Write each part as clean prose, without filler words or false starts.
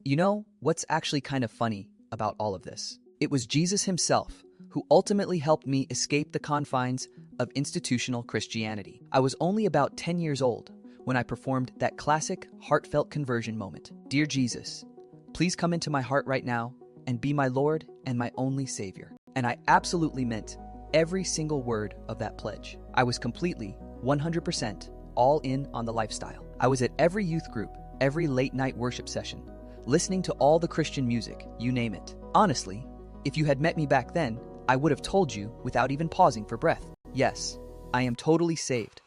You know what's actually kind of funny about all of this? It was Jesus himself who ultimately helped me escape the confines of institutional Christianity. I was only about 10 years old when I performed that classic heartfelt conversion moment. Dear Jesus, please come into my heart right now and be my Lord and my only Savior. And I absolutely meant every single word of that pledge. I was completely, 100% all in on the lifestyle. I was at every youth group, every late night worship session, listening to all the Christian music, you name it. Honestly, if you had met me back then, I would have told you without even pausing for breath. Yes, I am totally saved,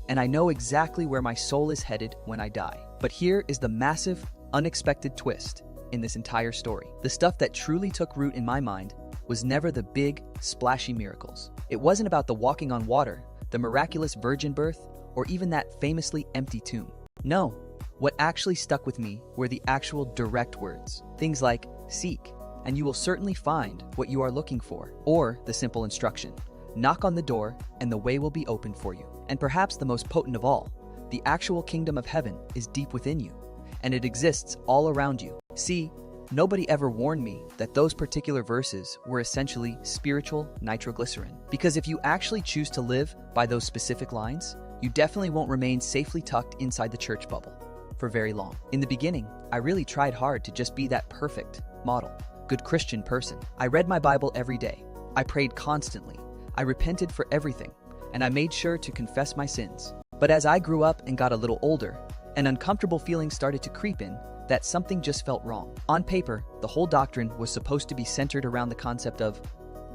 and I know exactly where my soul is headed when I die. But here is the massive, unexpected twist in this entire story. The stuff that truly took root in my mind was never the big, splashy miracles. It wasn't about the walking on water, the miraculous virgin birth, or even that famously empty tomb. No, what actually stuck with me were the actual direct words. Things like, seek, and you will certainly find what you are looking for. Or the simple instruction, knock on the door and the way will be opened for you. And perhaps the most potent of all, the actual kingdom of heaven is deep within you, and it exists all around you. See, nobody ever warned me that those particular verses were essentially spiritual nitroglycerin. Because if you actually choose to live by those specific lines, you definitely won't remain safely tucked inside the church bubble for very long. In the beginning, I really tried hard to just be that perfect, model, good Christian person. I read my Bible every day. I prayed constantly. I repented for everything, and I made sure to confess my sins. But as I grew up and got a little older, an uncomfortable feeling started to creep in that something just felt wrong. On paper, the whole doctrine was supposed to be centered around the concept of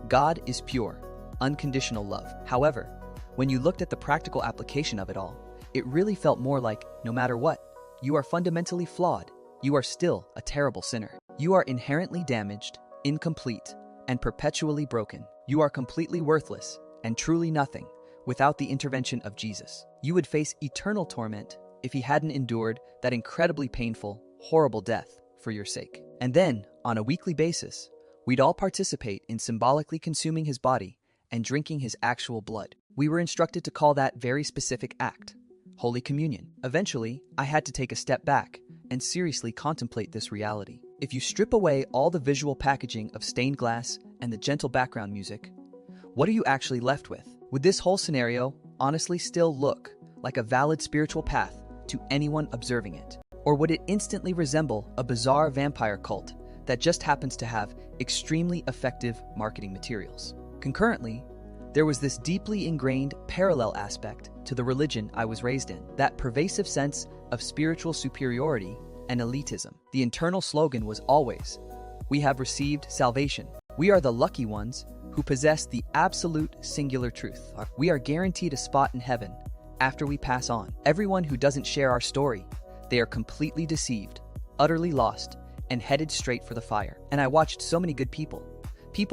God is pure, unconditional love. However, when you looked at the practical application of it all, it really felt more like, no matter what, you are fundamentally flawed. You are still a terrible sinner. You are inherently damaged, incomplete, and perpetually broken. You are completely worthless and truly nothing without the intervention of Jesus. You would face eternal torment if he hadn't endured that incredibly painful, horrible death for your sake. And then, on a weekly basis, we'd all participate in symbolically consuming his body and drinking his actual blood. We were instructed to call that very specific act Holy Communion. Eventually, I had to take a step back and seriously contemplate this reality. If you strip away all the visual packaging of stained glass and the gentle background music, what are you actually left with? Would this whole scenario honestly still look like a valid spiritual path to anyone observing it? Or would it instantly resemble a bizarre vampire cult that just happens to have extremely effective marketing materials? Concurrently, there was this deeply ingrained parallel aspect to the religion I was raised in, that pervasive sense of spiritual superiority and elitism. The internal slogan was always, "We have received salvation. We are the lucky ones who possess the absolute singular truth. We are guaranteed a spot in heaven after we pass on. Everyone who doesn't share our story, they are completely deceived, utterly lost, and headed straight for the fire." And I watched so many good people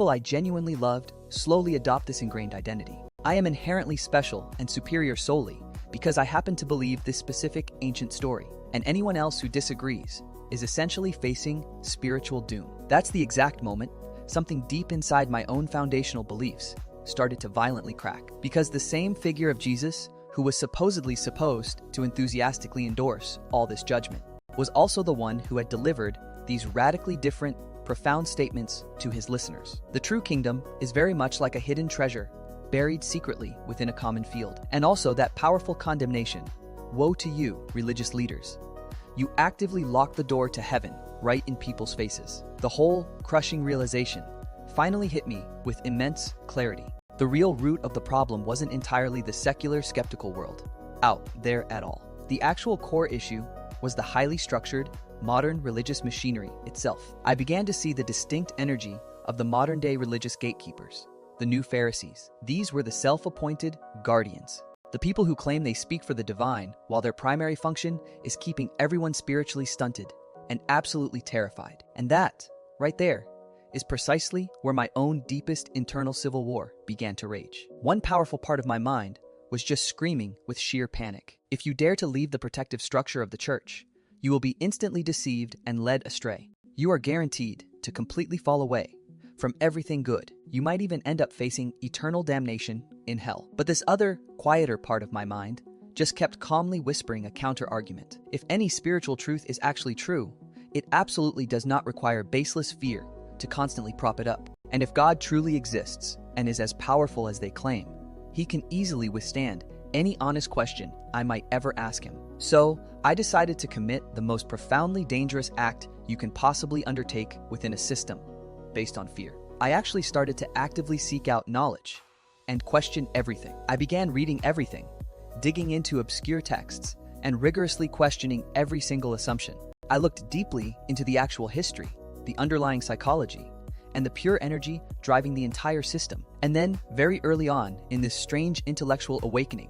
I genuinely loved, slowly adopt this ingrained identity. I am inherently special and superior solely because I happen to believe this specific ancient story, and anyone else who disagrees is essentially facing spiritual doom. That's the exact moment something deep inside my own foundational beliefs started to violently crack. Because the same figure of Jesus, who was supposedly supposed to enthusiastically endorse all this judgment, was also the one who had delivered these radically different, profound statements to his listeners. The true kingdom is very much like a hidden treasure, buried secretly within a common field. And also that powerful condemnation, woe to you, religious leaders. You actively lock the door to heaven right in people's faces. The whole crushing realization finally hit me with immense clarity. The real root of the problem wasn't entirely the secular, skeptical world out there at all. The actual core issue was the highly structured, modern religious machinery itself. I began to see the distinct energy of the modern-day religious gatekeepers, the new Pharisees. These were the self-appointed guardians, the people who claim they speak for the divine while their primary function is keeping everyone spiritually stunted and absolutely terrified. And that, right there, is precisely where my own deepest internal civil war began to rage. One powerful part of my mind was just screaming with sheer panic. If you dare to leave the protective structure of the church, you will be instantly deceived and led astray. You are guaranteed to completely fall away from everything good. You might even end up facing eternal damnation in hell. But this other, quieter part of my mind just kept calmly whispering a counter-argument. If any spiritual truth is actually true, It absolutely does not require baseless fear to constantly prop it up. And if God truly exists and is as powerful as they claim, he can easily withstand any honest question I might ever ask him. So, I decided to commit the most profoundly dangerous act you can possibly undertake within a system based on fear. I actually started to actively seek out knowledge and question everything. I began reading everything, digging into obscure texts, and rigorously questioning every single assumption. I looked deeply into the actual history, the underlying psychology, and the pure energy driving the entire system. And then, very early on in this strange intellectual awakening,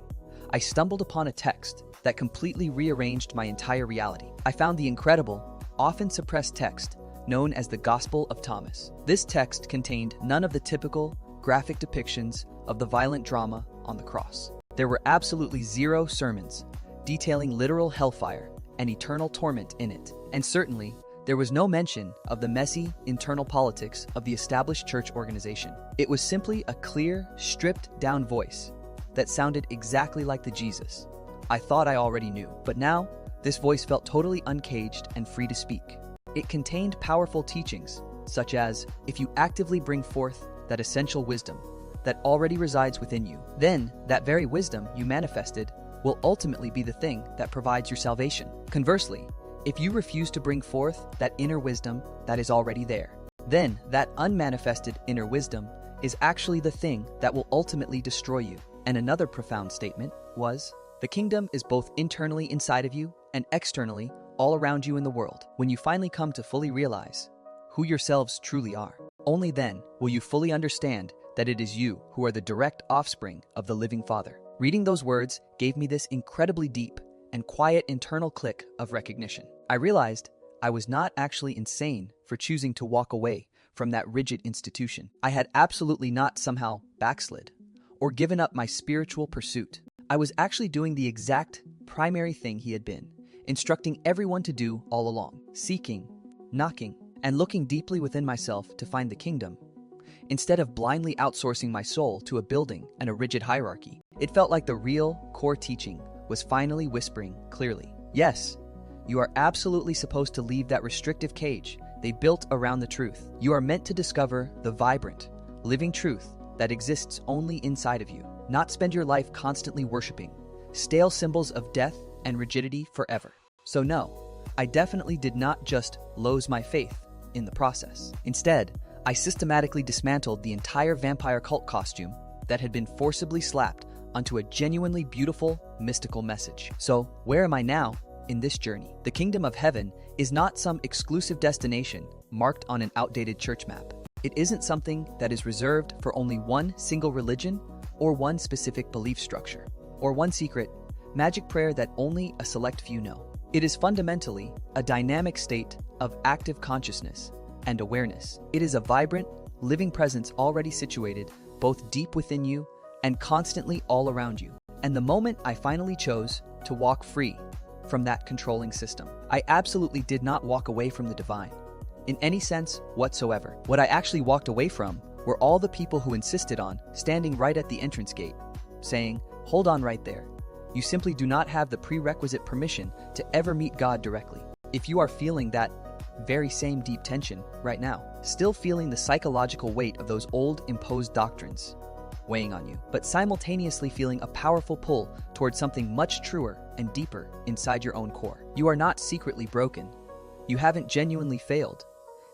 I stumbled upon a text that completely rearranged my entire reality. I found the incredible, often suppressed text known as the Gospel of Thomas. This text contained none of the typical, graphic depictions of the violent drama on the cross. There were absolutely zero sermons detailing literal hellfire and eternal torment in it. And certainly, there was no mention of the messy internal politics of the established church organization. It was simply a clear, stripped-down voice that sounded exactly like the Jesus I thought I already knew. But now, this voice felt totally uncaged and free to speak. It contained powerful teachings, such as, if you actively bring forth that essential wisdom that already resides within you, then that very wisdom you manifested will ultimately be the thing that provides your salvation. Conversely, if you refuse to bring forth that inner wisdom that is already there, then that unmanifested inner wisdom is actually the thing that will ultimately destroy you. And another profound statement was, the kingdom is both internally inside of you and externally all around you in the world. When you finally come to fully realize who yourselves truly are, only then will you fully understand that it is you who are the direct offspring of the living Father. Reading those words gave me this incredibly deep and quiet internal click of recognition. I realized I was not actually insane for choosing to walk away from that rigid institution. I had absolutely not somehow backslid or given up my spiritual pursuit. I was actually doing the exact primary thing he had been instructing everyone to do all along, seeking, knocking, and looking deeply within myself to find the kingdom, instead of blindly outsourcing my soul to a building and a rigid hierarchy. It felt like the real, core teaching was finally whispering clearly, yes, you are absolutely supposed to leave that restrictive cage they built around the truth. You are meant to discover the vibrant, living truth that exists only inside of you, not spend your life constantly worshiping stale symbols of death and rigidity forever. So no, I definitely did not just lose my faith in the process. Instead, I systematically dismantled the entire vampire cult costume that had been forcibly slapped onto a genuinely beautiful, mystical message. So, where am I now in this journey? The kingdom of heaven is not some exclusive destination marked on an outdated church map. It isn't something that is reserved for only one single religion or one specific belief structure, or one secret, magic prayer that only a select few know. It is fundamentally a dynamic state of active consciousness and awareness. It is a vibrant, living presence already situated both deep within you and constantly all around you. And the moment I finally chose to walk free from that controlling system, I absolutely did not walk away from the divine in any sense whatsoever. What I actually walked away from were all the people who insisted on standing right at the entrance gate, saying, "Hold on right there. You simply do not have the prerequisite permission to ever meet God directly." If you are feeling that very same deep tension right now, still feeling the psychological weight of those old imposed doctrines weighing on you, but simultaneously feeling a powerful pull towards something much truer and deeper inside your own core, you are not secretly broken. You haven't genuinely failed,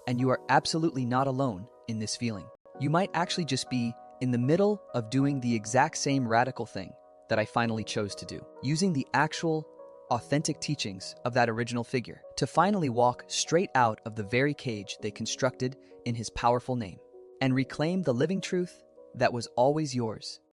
and you are absolutely not alone in this feeling. You might actually just be in the middle of doing the exact same radical thing that I finally chose to do, using the actual, authentic teachings of that original figure to finally walk straight out of the very cage they constructed in his powerful name and reclaim the living truth that was always yours